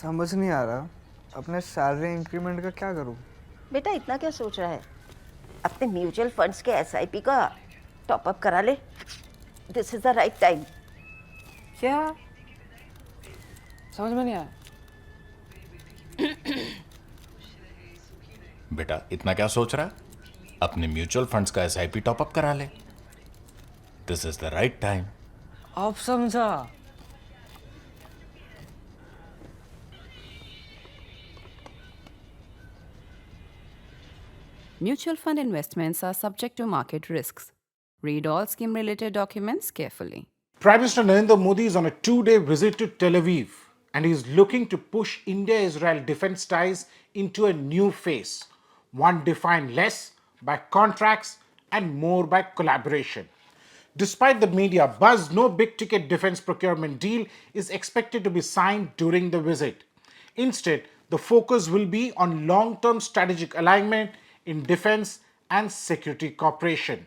समझ नहीं आ रहा अपने सैलरी इंक्रीमेंट का क्या करूं। बेटा इतना क्या सोच रहा है? अपने म्यूचुअल फंड्स के एसआईपी का टॉपअप करा ले। This is the right time. क्या? समझ में नहीं आया। बेटा इतना क्या सोच रहा है? अपने म्यूचुअल फंड्स का एसआईपी टॉपअप करा ले। This is the right time. अब समझा। Mutual fund investments are subject to market risks. Read all scheme related documents carefully. Prime Minister Narendra Modi is on a 2-day visit to Tel Aviv and he is looking to push India-Israel defense ties into a new phase, one defined less by contracts and more by collaboration. Despite the media buzz, no big-ticket defense procurement deal is expected to be signed during the visit. Instead, the focus will be on long-term strategic alignment in defense and security cooperation.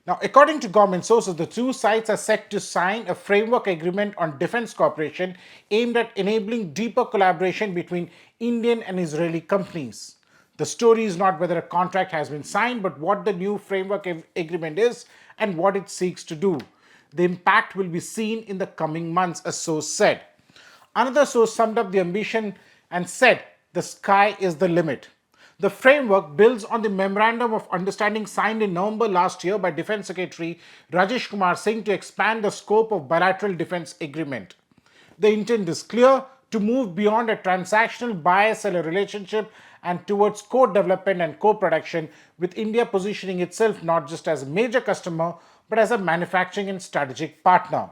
Now, according to government sources, the two sides are set to sign a framework agreement on defense cooperation aimed at enabling deeper collaboration between Indian and Israeli companies. The story is not whether a contract has been signed, but what the new framework agreement is and what it seeks to do. The impact will be seen in the coming months, a source said. Another source summed up the ambition and said, the sky is the limit. The framework builds on the Memorandum of Understanding signed in November last year by Defense Secretary Rajesh Kumar Singh to expand the scope of bilateral defense agreement. The intent is clear: to move beyond a transactional buyer-seller relationship and towards co-development and co-production, with India positioning itself not just as a major customer but as a manufacturing and strategic partner.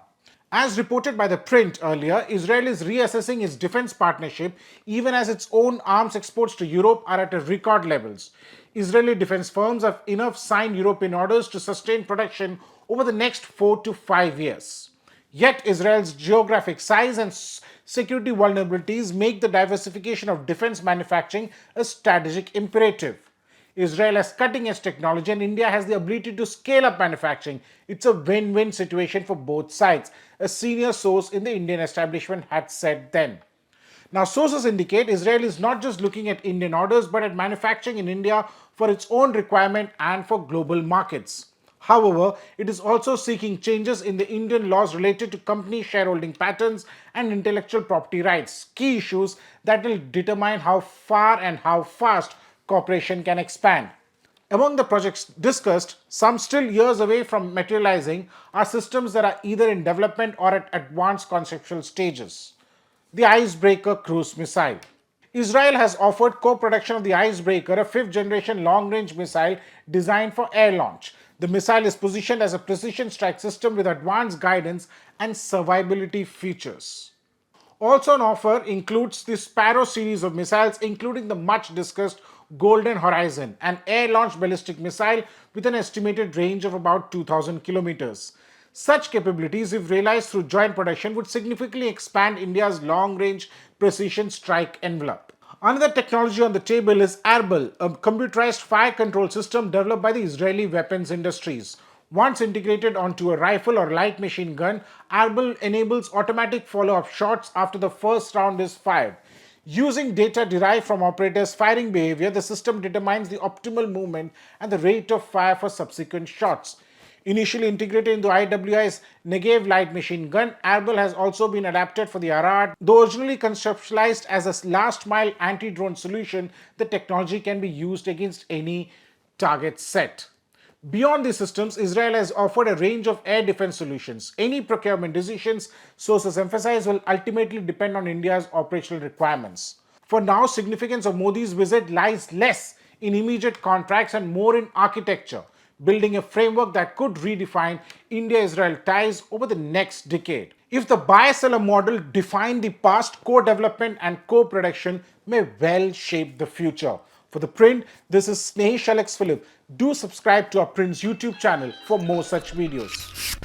As reported by ThePrint earlier, Israel is reassessing its defense partnership even as its own arms exports to Europe are at record levels. Israeli defense firms have enough signed European orders to sustain production over the next 4 to 5 years. Yet Israel's geographic size and security vulnerabilities make the diversification of defense manufacturing a strategic imperative. Israel has cutting-edge technology and India has the ability to scale up manufacturing. It's a win-win situation for both sides, a senior source in the Indian establishment had said then. Now, sources indicate Israel is not just looking at Indian orders but at manufacturing in India for its own requirement and for global markets. However, it is also seeking changes in the Indian laws related to company shareholding patterns and intellectual property rights, key issues that will determine how far and how fast cooperation can expand. Among the projects discussed, some still years away from materializing, are systems that are either in development or at advanced conceptual stages. The Icebreaker cruise missile. Israel has offered co-production of the Icebreaker, a fifth-generation long-range missile designed for air launch. The missile is positioned as a precision strike system with advanced guidance and survivability features. Also on offer includes the Sparrow series of missiles, including the much-discussed Golden Horizon, an air-launched ballistic missile with an estimated range of about 2,000 kilometers. Such capabilities, if realized through joint production, would significantly expand India's long-range precision strike envelope. Another technology on the table is Arbel, a computerized fire control system developed by the Israeli weapons industries. Once integrated onto a rifle or light machine gun, Arbel enables automatic follow-up shots after the first round is fired. Using data derived from operators' firing behavior, the system determines the optimal movement and the rate of fire for subsequent shots. Initially integrated into IWI's Negev light machine gun, Arbel has also been adapted for the Arad. Though originally conceptualized as a last-mile anti-drone solution, the technology can be used against any target set. Beyond these systems, Israel has offered a range of air defense solutions. Any procurement decisions, sources emphasize, will ultimately depend on India's operational requirements. For now, significance of Modi's visit lies less in immediate contracts and more in architecture, building a framework that could redefine India-Israel ties over the next decade. If the buyer-seller model defined the past, co-development and co-production may well shape the future. For ThePrint, this is Snehesh Alex Philip. Do subscribe to our Print's YouTube channel for more such videos.